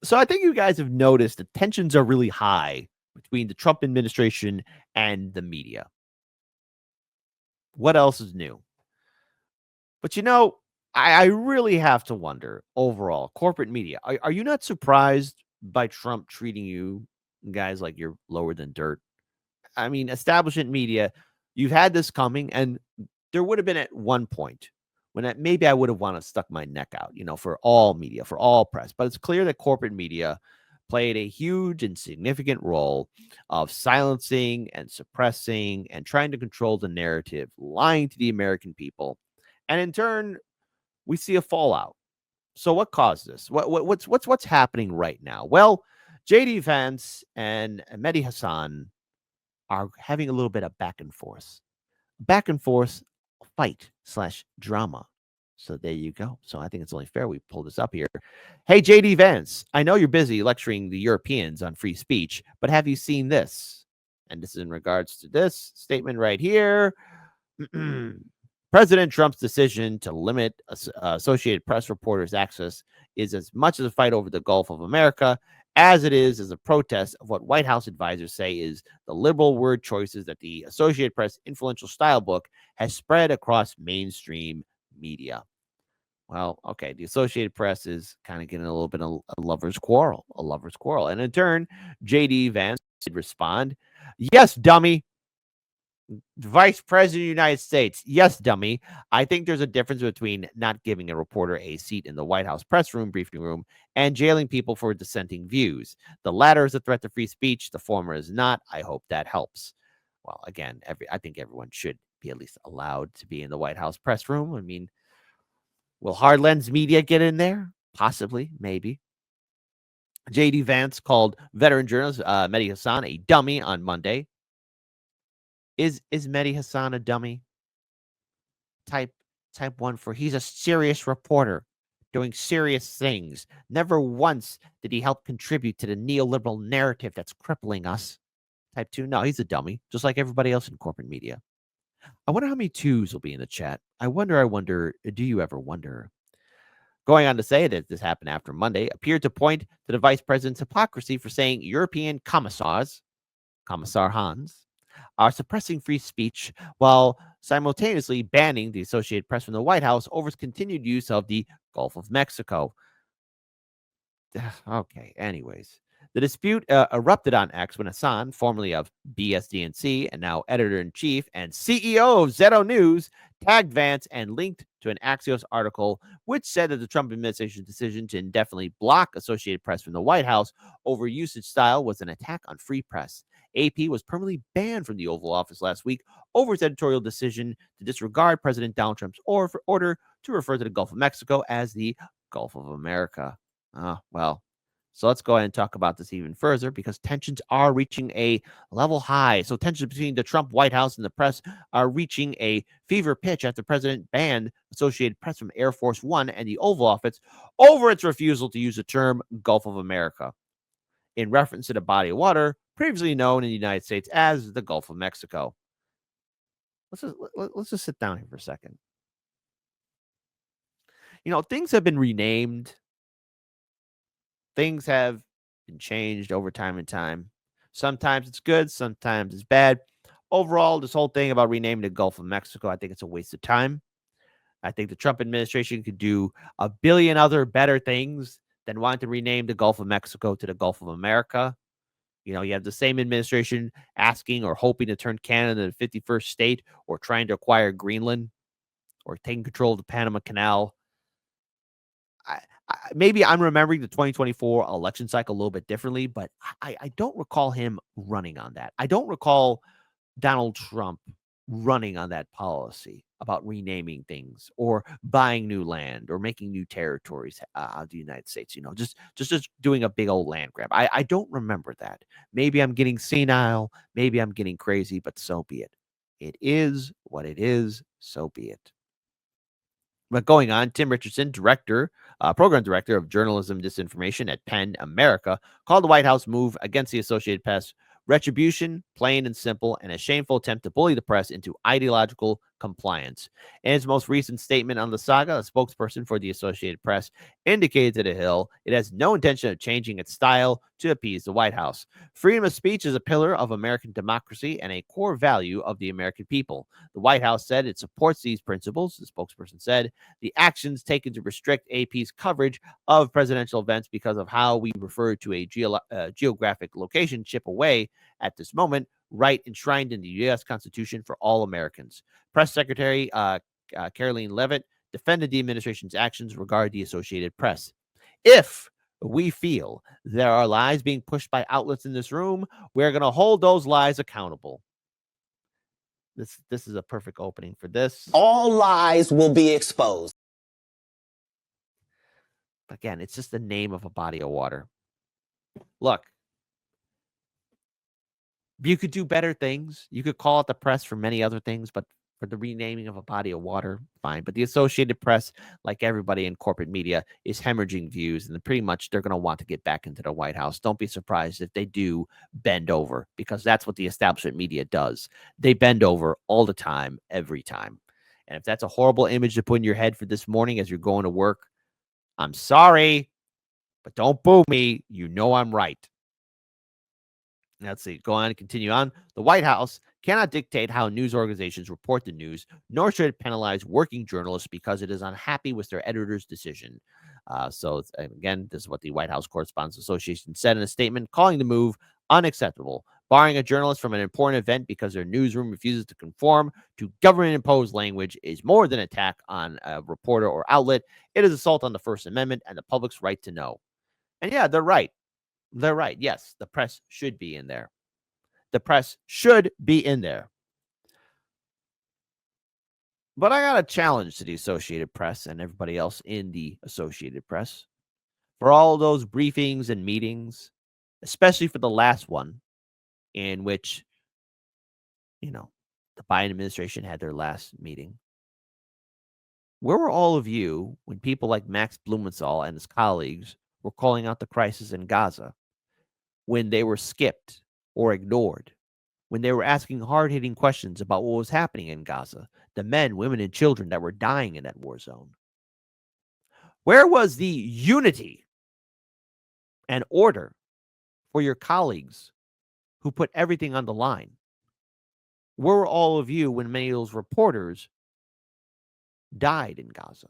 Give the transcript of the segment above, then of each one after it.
So I think you guys have noticed that tensions are really high between the Trump administration and the media. What else is new? But I really have to wonder overall, corporate media, are you not surprised by Trump treating you guys like you're lower than dirt? I mean, establishment media, you've had this coming, and there would have been at one point when maybe I would have wanted to stuck my neck out, for all media, for all press. But it's clear that corporate media played a huge and significant role of silencing and suppressing and trying to control the narrative, lying to the American people. And in turn, we see a fallout. So what caused this? What's happening right now? Well, JD Vance and Mehdi Hasan are having a little bit of back and forth fight slash drama. So there you go. So I think it's only fair we pull this up here. Hey, JD Vance, I know you're busy lecturing the Europeans on free speech, but have you seen this? And this is in regards to this statement right here. President Trump's decision to limit Associated Press reporters' access is as much as a fight over the Gulf of America as it is as a protest of what White House advisors say is the liberal word choices that the Associated Press influential style book has spread across mainstream media. Well, okay, the Associated Press is kind of getting a little bit of a lover's quarrel. And in turn, J.D. Vance did respond, yes, dummy. Vice President of the United States. Yes, dummy. I think there's a difference between not giving a reporter a seat in the White House press room, briefing room, and jailing people for dissenting views. The latter is a threat to free speech. The former is not. I hope that helps. Well, again, I think everyone should be at least allowed to be in the White House press room. I mean, will hard lens media get in there? Possibly, maybe. J.D. Vance called veteran journalist Mehdi Hasan a dummy on Monday. Is Mehdi Hasan a dummy? Type 1 for he's a serious reporter doing serious things. Never once did he help contribute to the neoliberal narrative that's crippling us. Type 2, no, he's a dummy, just like everybody else in corporate media. I wonder how many twos will be in the chat. I wonder, do you ever wonder? Going on to say that this happened after Monday, appeared to point to the vice president's hypocrisy for saying European commissars, Commissar Hans, are suppressing free speech while simultaneously banning the Associated Press from the White House over its continued use of the Gulf of Mexico. Okay, anyways. The dispute erupted on X when Hasan, formerly of BSDNC and now editor-in-chief and CEO of Zeto News, tagged Vance and linked to an Axios article which said that the Trump administration's decision to indefinitely block Associated Press from the White House over usage style was an attack on free press. AP was permanently banned from the Oval Office last week over its editorial decision to disregard President Donald Trump's order to refer to the Gulf of Mexico as the Gulf of America. Well, so let's go ahead and talk about this even further because tensions are reaching a level high. So tensions between the Trump White House and the press are reaching a fever pitch after the president banned Associated Press from Air Force One and the Oval Office over its refusal to use the term Gulf of America in reference to the body of water previously known in the United States as the Gulf of Mexico. Let's just sit down here for a second. Things have been renamed. Things have been changed over time and time. Sometimes it's good, sometimes it's bad. Overall, this whole thing about renaming the Gulf of Mexico, I think it's a waste of time. I think the Trump administration could do a billion other better things than wanting to rename the Gulf of Mexico to the Gulf of America. You have the same administration asking or hoping to turn Canada into the 51st state or trying to acquire Greenland or taking control of the Panama Canal. Maybe I'm remembering the 2024 election cycle a little bit differently, but I don't recall him running on that. I don't recall Donald Trump running on that policy about renaming things or buying new land or making new territories out of the United States, just doing a big old land grab. I don't remember that. Maybe I'm getting senile. Maybe I'm getting crazy, but so be it. It is what it is. So be it. But going on, Tim Richardson, program director of journalism disinformation at Penn America, called the White House move against the Associated Press retribution, plain and simple, and a shameful attempt to bully the press into ideological compliance. In its most recent statement on the saga, a spokesperson for the Associated Press indicated to The Hill it has no intention of changing its style to appease the White House. Freedom of speech is a pillar of American democracy and a core value of the American people. The White House said it supports these principles, the spokesperson said. The actions taken to restrict AP's coverage of presidential events because of how we refer to a geographic location chip away at this moment, right enshrined in the U.S. Constitution for all Americans. Press Secretary Caroline Leavitt defended the administration's actions regarding the Associated Press. If we feel there are lies being pushed by outlets in this room, we're going to hold those lies accountable. This is a perfect opening for this. All lies will be exposed. Again, it's just the name of a body of water. Look, you could do better things. You could call it the press for many other things, but for the renaming of a body of water, fine. But the Associated Press, like everybody in corporate media, is hemorrhaging views, and pretty much they're going to want to get back into the White House. Don't be surprised if they do bend over, because that's what the establishment media does. They bend over all the time, every time. And if that's a horrible image to put in your head for this morning as you're going to work, I'm sorry, but don't boo me. You know I'm right. Let's see. Go on and continue on. The White House cannot dictate how news organizations report the news, nor should it penalize working journalists because it is unhappy with their editor's decision. Again, this is what the White House Correspondents Association said in a statement, calling the move unacceptable. Barring a journalist from an important event because their newsroom refuses to conform to government-imposed language is more than an attack on a reporter or outlet. It is assault on the First Amendment and the public's right to know. And yeah, they're right. They're right. Yes, the press should be in there. The press should be in there. But I got a challenge to the Associated Press and everybody else in the Associated Press for all those briefings and meetings, especially for the last one in which, the Biden administration had their last meeting. Where were all of you when people like Max Blumenthal and his colleagues were calling out the crisis in Gaza, when they were skipped or ignored, when they were asking hard-hitting questions about what was happening in Gaza, the men, women, and children that were dying in that war zone? Where was the unity and order for your colleagues who put everything on the line? Where were all of you when many of those reporters died in Gaza?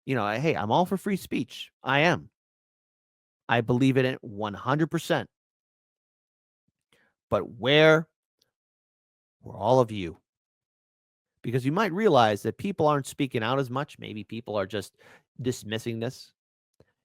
Hey, I'm all for free speech. I am. I believe in it 100%. But where were all of you? Because you might realize that people aren't speaking out as much. Maybe people are just dismissing this.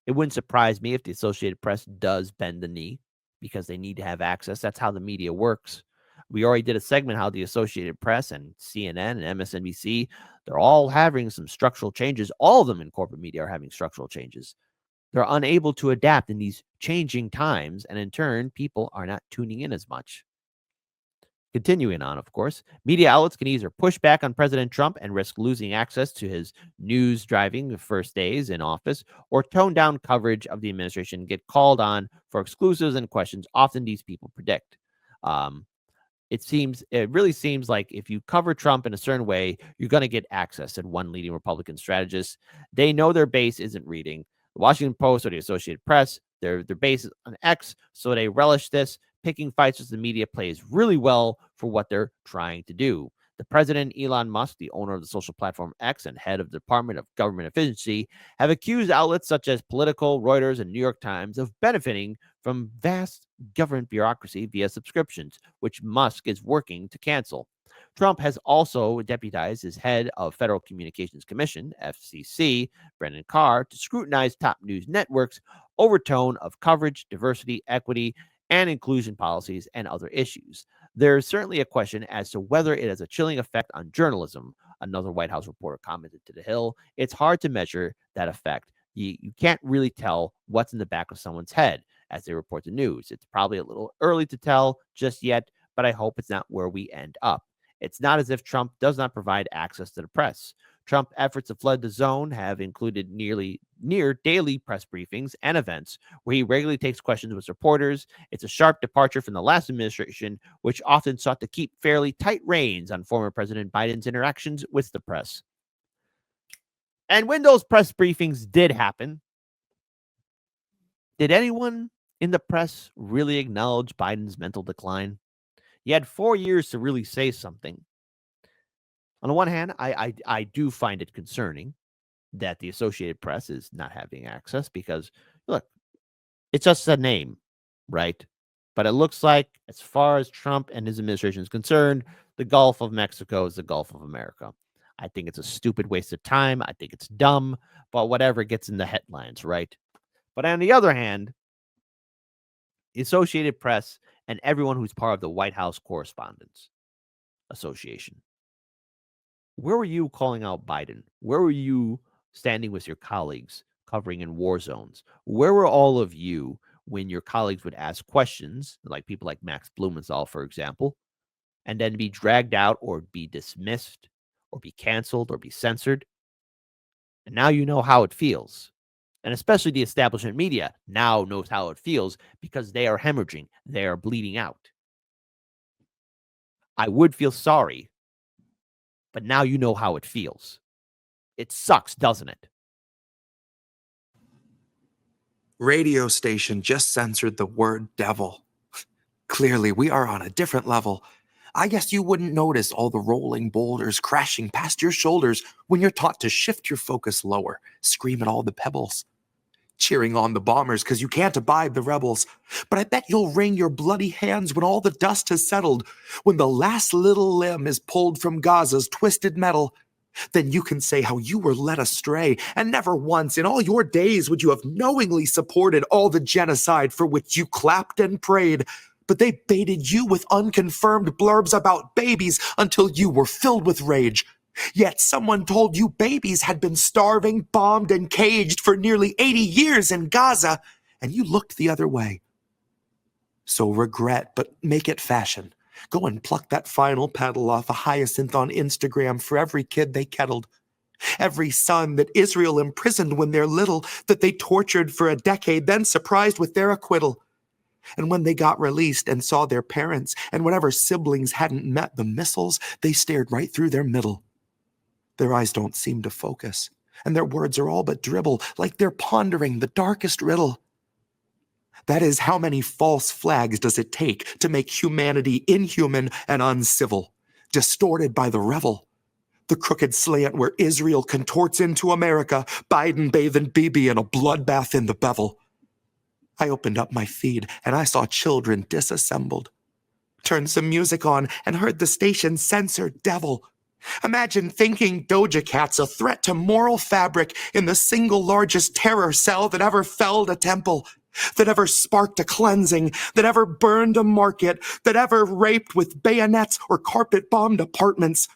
It wouldn't surprise me if the Associated Press does bend the knee because they need to have access. That's how the media works. We already did a segment how the Associated Press and CNN and MSNBC, they're all having some structural changes. All of them in corporate media are having structural changes. They're unable to adapt in these changing times, and in turn, people are not tuning in as much. Continuing on, of course, media outlets can either push back on President Trump and risk losing access to his news driving first days in office, or tone down coverage of the administration, get called on for exclusives and questions often these people predict. It really seems like if you cover Trump in a certain way, you're going to get access, said one leading Republican strategist. They know their base isn't reading the Washington Post or the Associated Press. Their base is on X, so they relish this. Picking fights with the media plays really well for what they're trying to do. The president, Elon Musk, the owner of the social platform X and head of the Department of Government Efficiency, have accused outlets such as Politico, Reuters, and New York Times of benefiting from vast government bureaucracy via subscriptions, which Musk is working to cancel. Trump has also deputized his head of Federal Communications Commission, FCC, Brendan Carr, to scrutinize top news networks' overtone of coverage, diversity, equity, and inclusion policies and other issues. There is certainly a question as to whether it has a chilling effect on journalism, another White House reporter commented to The Hill. It's hard to measure that effect. You can't really tell what's in the back of someone's head as they report the news. It's probably a little early to tell just yet, but I hope it's not where we end up. It's not as if Trump does not provide access to the press. Trump efforts to flood the zone have included near daily press briefings and events where he regularly takes questions with reporters. It's a sharp departure from the last administration, which often sought to keep fairly tight reins on former President Biden's interactions with the press. And when those press briefings did happen, did anyone in the press really acknowledge Biden's mental decline? He had 4 years to really say something. On the one hand, I do find it concerning that the Associated Press is not having access because, look, it's just a name, right? But it looks like, as far as Trump and his administration is concerned, the Gulf of Mexico is the Gulf of America. I think it's a stupid waste of time. I think it's dumb, but whatever gets in the headlines, right? But on the other hand, the Associated Press and everyone who's part of the White House Correspondents Association, where were you calling out Biden? Where were you standing with your colleagues covering in war zones? Where were all of you when your colleagues would ask questions, like people like Max Blumenthal, for example, and then be dragged out or be dismissed or be canceled or be censored? And now you know how it feels. And especially the establishment media now knows how it feels because they are hemorrhaging. They are bleeding out. I would feel sorry, but now you know how it feels. It sucks, doesn't it? Radio station just censored the word devil. Clearly, we are on a different level. I guess you wouldn't notice all the rolling boulders crashing past your shoulders when you're taught to shift your focus lower, scream at all the pebbles. Cheering on the bombers because you can't abide the rebels. But I bet you'll wring your bloody hands when all the dust has settled, when the last little limb is pulled from Gaza's twisted metal. Then you can say how you were led astray, and never once in all your days would you have knowingly supported all the genocide for which you clapped and prayed. But they baited you with unconfirmed blurbs about babies until you were filled with rage. Yet someone told you babies had been starving, bombed, and caged for nearly 80 years in Gaza, and you looked the other way. So regret, but make it fashion. Go and pluck that final petal off a hyacinth on Instagram for every kid they kettled. Every son that Israel imprisoned when they're little, that they tortured for a decade, then surprised with their acquittal. And when they got released and saw their parents and whatever siblings hadn't met the missiles, they stared right through their middle. Their eyes don't seem to focus, and their words are all but dribble, like they're pondering the darkest riddle. That is, how many false flags does it take to make humanity inhuman and uncivil, distorted by the revel? The crooked slant where Israel contorts into America, Biden bathing Bibi in a bloodbath in the bevel. I opened up my feed, and I saw children disassembled. Turned some music on, and heard the station censor devil. Imagine thinking Doja Cat's a threat to moral fabric in the single largest terror cell that ever felled a temple, that ever sparked a cleansing, that ever burned a market, that ever raped with bayonets or carpet-bombed apartments,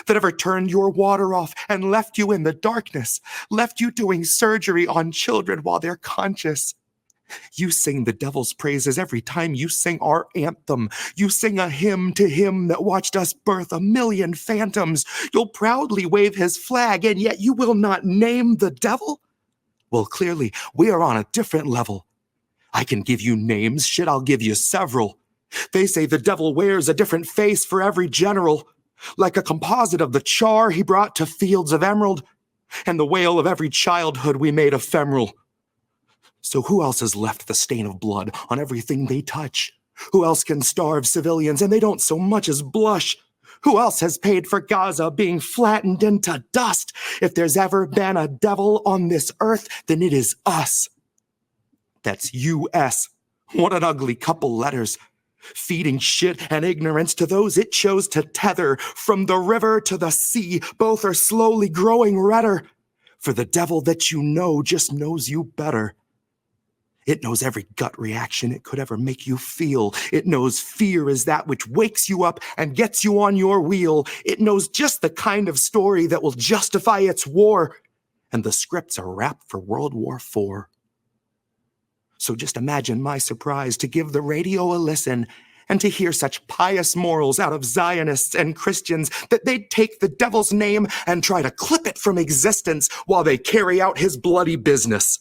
that ever turned your water off and left you in the darkness, left you doing surgery on children while they're conscious. You sing the devil's praises every time you sing our anthem. You sing a hymn to him that watched us birth a million phantoms. You'll proudly wave his flag, and yet you will not name the devil? Well, clearly, we are on a different level. I can give you names, shit, I'll give you several. They say the devil wears a different face for every general, like a composite of the char he brought to fields of emerald, and the wail of every childhood we made ephemeral. So who else has left the stain of blood on everything they touch? Who else can starve civilians and they don't so much as blush? Who else has paid for Gaza being flattened into dust? If there's ever been a devil on this earth, then it is us. That's U.S. What an ugly couple letters. Feeding shit and ignorance to those it chose to tether. From the river to the sea, both are slowly growing redder. For the devil that you know just knows you better. It knows every gut reaction it could ever make you feel. It knows fear is that which wakes you up and gets you on your wheel. It knows just the kind of story that will justify its war. And the scripts are wrapped for World War IV. So just imagine my surprise to give the radio a listen And to hear such pious morals out of Zionists and Christians that they'd take the devil's name and try to clip it from existence while they carry out his bloody business.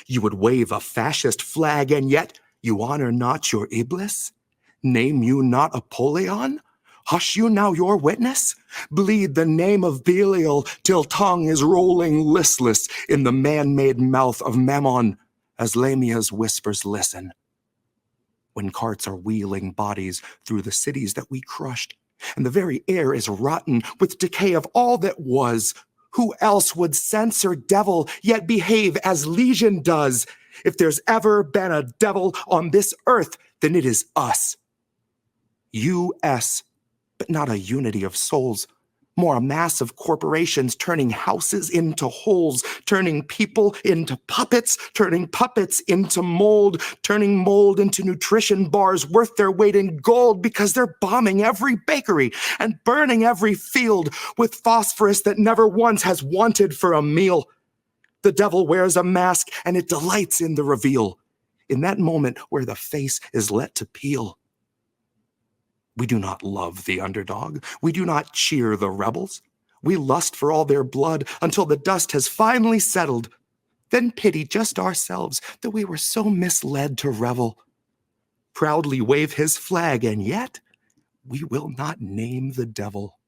You would wave a fascist flag, and yet you honor not your Iblis? Name you not Apollyon? Hush you now your witness? Bleed the name of Belial till tongue is rolling listless in the man-made mouth of Mammon, as Lamia's whispers listen. When carts are wheeling bodies through the cities that we crushed, and the very air is rotten with decay of all that was, who else would censor devil yet behave as Legion does? If there's ever been a devil on this earth, then it is us. U.S., but not a unity of souls. More a mass of corporations turning houses into holes, turning people into puppets, turning puppets into mold, turning mold into nutrition bars worth their weight in gold because they're bombing every bakery and burning every field with phosphorus that never once has wanted for a meal. The devil wears a mask and it delights in the reveal, in that moment where the face is let to peel. We do not love the underdog. We do not cheer the rebels. We lust for all their blood until the dust has finally settled. Then pity just ourselves that we were so misled to revel. Proudly wave his flag, and yet we will not name the devil.